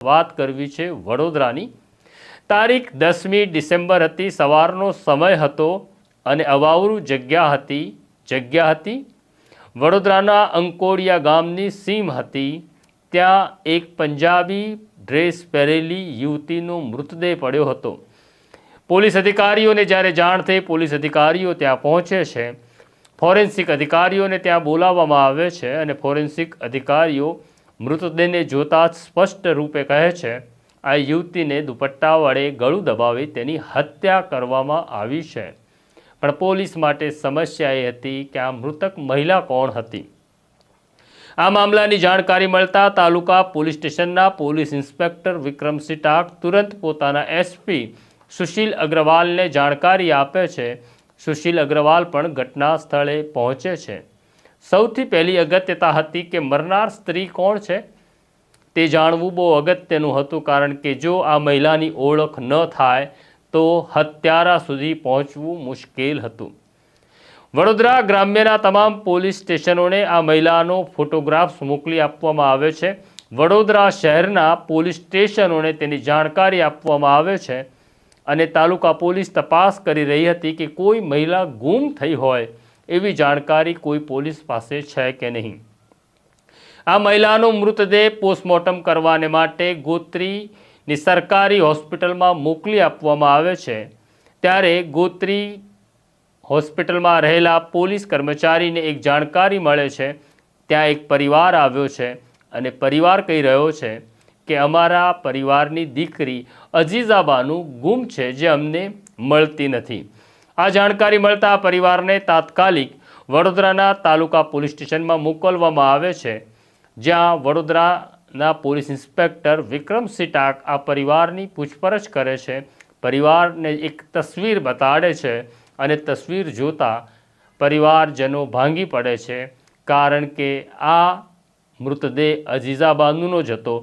વાત કરવી છે વડોદરાની। તારીખ 10મી ડિસેમ્બર હતી, સવારનો સમય હતો અને અવાવરું જગ્યા હતી। વડોદરાના અંકોડિયા ગામની સીમ હતી। ત્યાં એક પંજાબી ડ્રેસ પહેરેલી યુવતીનો મૃતદેહ પડ્યો હતો। પોલીસ અધિકારીઓને જ્યારે જાણ થઈ, પોલીસ અધિકારીઓ ત્યાં પહોંચે છે। ફોરેન્સિક અધિકારીઓને ત્યાં બોલાવવામાં આવે છે અને ફોરેન્સિક અધિકારીઓ મૃતદેહને જોતા જ સ્પષ્ટ રૂપે કહે છે આ યુવતીને દુપટ્ટા વડે ગળું દબાવી તેની હત્યા કરવામાં આવી છે। પણ પોલીસ માટે સમસ્યા એ હતી કે આ મૃતક મહિલા કોણ હતી। આ મામલાની જાણકારી મળતા તાલુકા પોલીસ સ્ટેશનના પોલીસ ઇન્સ્પેક્ટર વિક્રમસિંહ ટાક તુરંત પોતાના એસપી સુશીલ અગ્રવાલને જાણકારી આપે છે। સુશીલ અગ્રવાલ પણ ઘટના સ્થળે પહોંચે છે। સૌથી પહેલી અગત્યતા હતી કે મરનાર સ્ત્રી કોણ છે તે જાણવું બહુ અગત્યનું હતું, કારણ કે જો આ મહિલાની ઓળખ ન થાય તો હત્યારા સુધી પહોંચવું મુશ્કેલ હતું। વડોદરા ગ્રામ્યના તમામ પોલીસ સ્ટેશનોને આ મહિલાનો ફોટોગ્રાફ્સ મોકલી આપવામાં આવે છે। વડોદરા શહેરના પોલીસ સ્ટેશનોને તેની જાણકારી આપવામાં આવે છે અને તાલુકા પોલીસ તપાસ કરી રહી હતી કે કોઈ મહિલા ગુમ થઈ હોય એવી જાણકારી કોઈ પોલીસ પાસે છે કે નહીં। આ મહિલાનો મૃતદેહ પોસ્ટમોર્ટમ કરવાને માટે ગોત્રીની સરકારી હોસ્પિટલમાં મોકલી આપવામાં આવે છે। ત્યારે ગોત્રી હોસ્પિટલમાં રહેલા પોલીસ કર્મચારીને એક જાણકારી મળે છે। ત્યાં એક પરિવાર આવ્યો છે અને પરિવાર કહી રહ્યો છે કે અમારા પરિવારની દીકરી અજીઝાબાનું ગુમ છે, જે અમને મળતી નથી। આ જાણકારી મળતા પરિવારને તાત્કાલિક વડોદરાના તાલુકા પોલીસ સ્ટેશનમાં મોકલવામાં આવે છે, જ્યાં વડોદરાના પોલીસ ઇન્સ્પેક્ટર વિક્રમસિંહ ટાક આ પરિવારની પૂછપરછ કરે છે। પરિવારને એક તસવીર બતાડે છે અને તસવીર જોતા પરિવારજનો ભાંગી પડે છે, કારણ કે આ મૃતદેહ અજીઝાબાનુનો જ હતો